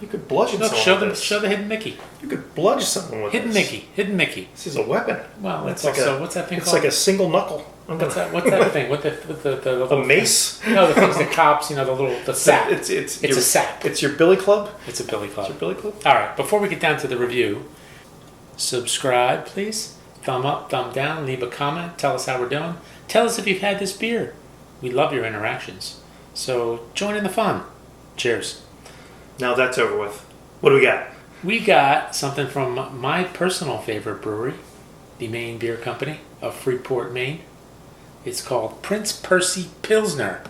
You could bludgeon Look, someone with show the hidden Mickey. You could bludgeon someone with Hidden this. Hidden Mickey. This is a weapon. Well, it's like also, what's that thing it's called? like a single knuckle. What's that thing? With the A mace? No, the things that cops, the sap. It's a sap. It's your billy club? It's a billy club. It's your billy club? All right, before we get down to the review, subscribe, please. Thumb up, thumb down, leave a comment, tell us how we're doing. Tell us if you've had this beer. We love your interactions. So join in the fun. Cheers. Now that's over with. What do we got? We got something from my personal favorite brewery, the Maine Beer Company of Freeport, Maine. It's called Percy Pilsner.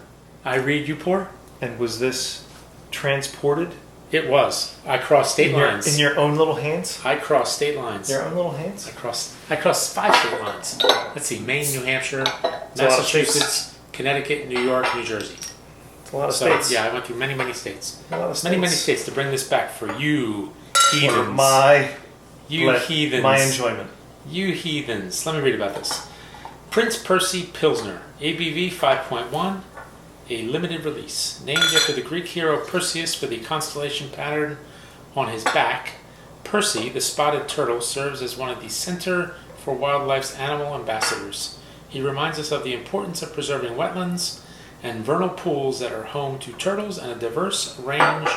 I read, you pour? And was this transported? It was. I crossed state lines. In your own little hands? I crossed state lines. Your own little hands? I crossed 5 state lines. Let's see, Maine, New Hampshire, Massachusetts, Connecticut, New York, New Jersey. It's a lot of states. Yeah, I went through many states. A lot of states. Many states to bring this back for you heathens. Heathens. My enjoyment. You heathens. Let me read about this. Percy Pilsner, ABV 5.1, a limited release. Named after the Greek hero Perseus for the constellation pattern on his back, Percy, the spotted turtle, serves as one of the Center for Wildlife's animal ambassadors. He reminds us of the importance of preserving wetlands and vernal pools that are home to turtles and a diverse range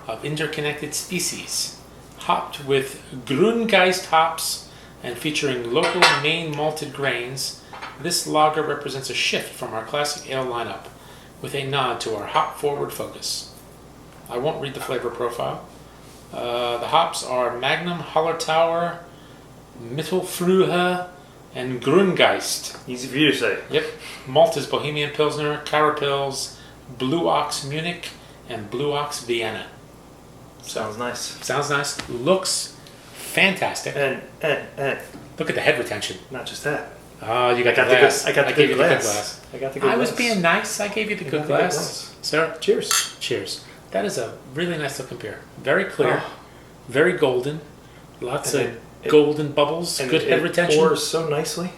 of interconnected species. Hopped with Grüngeist hops and featuring local Maine malted grains, this lager represents a shift from our classic ale lineup, with a nod to our hop-forward focus. I won't read the flavor profile. The hops are Magnum, Hallertauer, Mittelfrühe, and Grüngeist. Easy for you to say. Yep. Malt is Bohemian Pilsner, Carapils, Blue Ox Munich, and Blue Ox Vienna. Sounds nice. Sounds nice. Looks fantastic. And look at the head retention. Not just that. Oh, you got the glass. I got the good glass. I got the good glass. I was being nice. I gave you the good glass. Sir, cheers. Cheers. That is a really nice looking beer. Very clear, very golden. Lots of golden bubbles. Good head retention. It pours so nicely.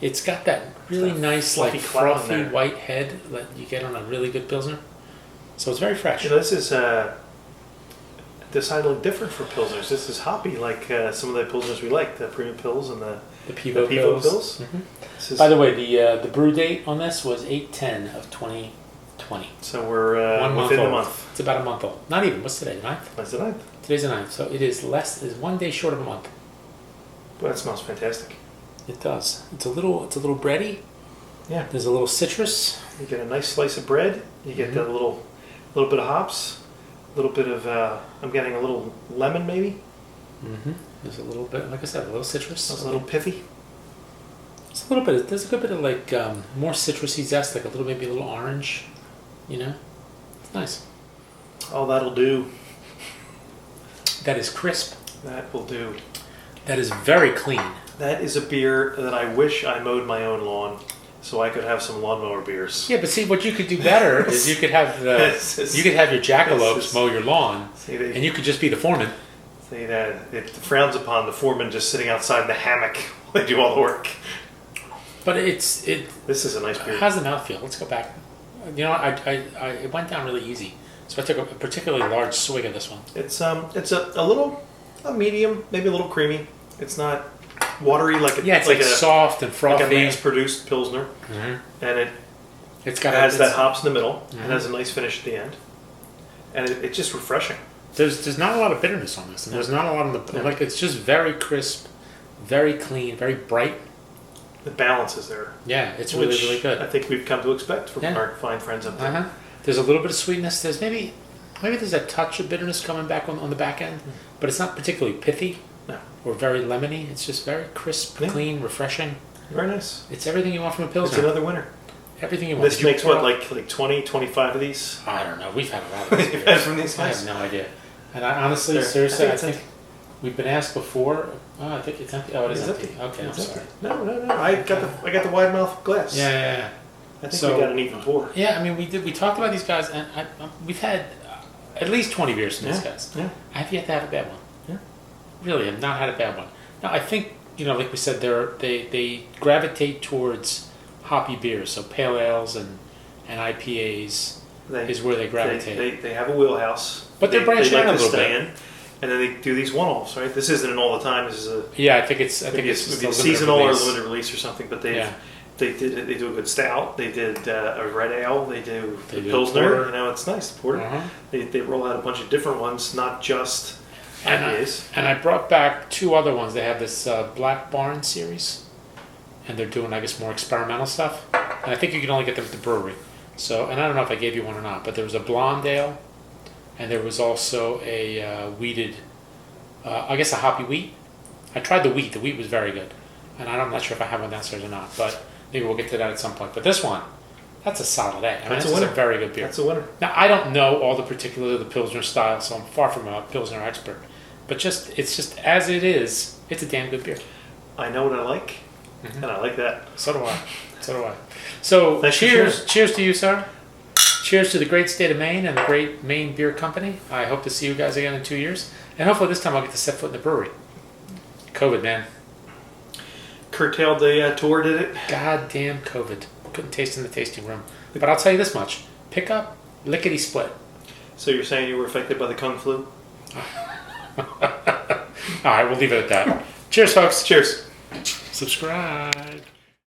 It's got that really nice, like frothy white head that you get on a really good Pilsner. So it's very fresh. This is decidedly different for Pilsners. This is hoppy, like some of the Pilsners we like, the Premium Pils and the Pivo Pils. Mm-hmm. By the way, the brew date on this was 8/10 of 2020. So we're within the month. It's about a month old. Not even. What's today? The 9th? That's the 9th. Today's the 9th. So it is is 1 day short of a month. Well, that smells fantastic. It does. It's a little bready. Yeah. There's a little citrus. You get a nice slice of bread. You get that little bit of hops. A little bit of I'm getting a little lemon maybe. Mm-hmm. There's a little bit, like I said, a little citrus. It's a little pithy. It's a little bit. There's a good bit of like more citrusy zest, like maybe a little orange. You know, it's nice. Oh, that'll do. That is crisp. That will do. That is very clean. That is a beer that I wish I mowed my own lawn, so I could have some lawnmower beers. Yeah, but see, what you could do better is you could have your jackalopes mow your lawn, and you could just be the foreman. See that it frowns upon the foreman just sitting outside in the hammock while they do all the work. But this is a nice beer. How's the mouthfeel? Let's go back. You know, it went down really easy, so I took a particularly large swig of this one. It's a medium, maybe a little creamy. It's not watery like it's like soft and frothy, like a mass-produced Pilsner, and it has that hops in the middle. It has a nice finish at the end, and it's just refreshing. There's not a lot of bitterness on this, and there's not a lot on the like. It's just very crisp, very clean, very bright. The balance is there. Yeah, it's really good. I think we've come to expect from our fine friends up there. There's a little bit of sweetness. There's maybe there's a touch of bitterness coming back on the back end, but it's not particularly pithy or very lemony. It's just very crisp, clean, refreshing. Very nice. It's everything you want from a Pilsner. It's another winner. Everything you want. This makes what, like 20, 25 of these? I don't know. We've had a lot of these. You've had from these guys? I have no idea. And I honestly, seriously, I think we've been asked before. Oh, I think it's empty. Oh, it is empty. Okay, I'm sorry. No. I got the wide mouth glass. Yeah. I think we got an even pour. Yeah, I mean, we talked about these guys, and we've had at least 20 beers from these guys. Yeah. I have yet to have a bad one. Yeah. Really, I've not had a bad one. Now, I think, like we said, they gravitate towards hoppy beers, so pale ales and IPAs. is where they gravitate. They have a wheelhouse, but they're branching out a little bit. In, and then they do these one-offs, right? This isn't an all the time. This is a I think it's maybe seasonal or limited release or something. But they do a good stout. They did a red ale. They do the Pilsner. You know, it's nice. The porter. Uh-huh. They roll out a bunch of different ones, not just IPAs. And I brought back 2 other ones. They have this Black Barn series, and they're doing, I guess, more experimental stuff. And I think you can only get them at the brewery. So, and I don't know if I gave you one or not, but there was a blonde ale, and there was also a wheated, I guess a hoppy wheat. I tried the wheat. The wheat was very good. And I'm not sure if I have one downstairs or not, but maybe we'll get to that at some point. But this one, that's a solid A. I mean, this is a very good beer. That's a winner. Now, I don't know all the particulars of the Pilsner style, so I'm far from a Pilsner expert. But it's just as it is, it's a damn good beer. I know what I like, and I like that. So do I. So cheers to you, sir. Cheers to the great state of Maine and the great Maine Beer Company. I hope to see you guys again in 2 years. And hopefully this time I'll get to set foot in the brewery. COVID, man. Curtailed the tour, did it? Goddamn COVID. Couldn't taste in the tasting room. But I'll tell you this much. Pick up, lickety split. So you're saying you were affected by the Kung Flu? All right, we'll leave it at that. Cheers, folks. Cheers. Subscribe.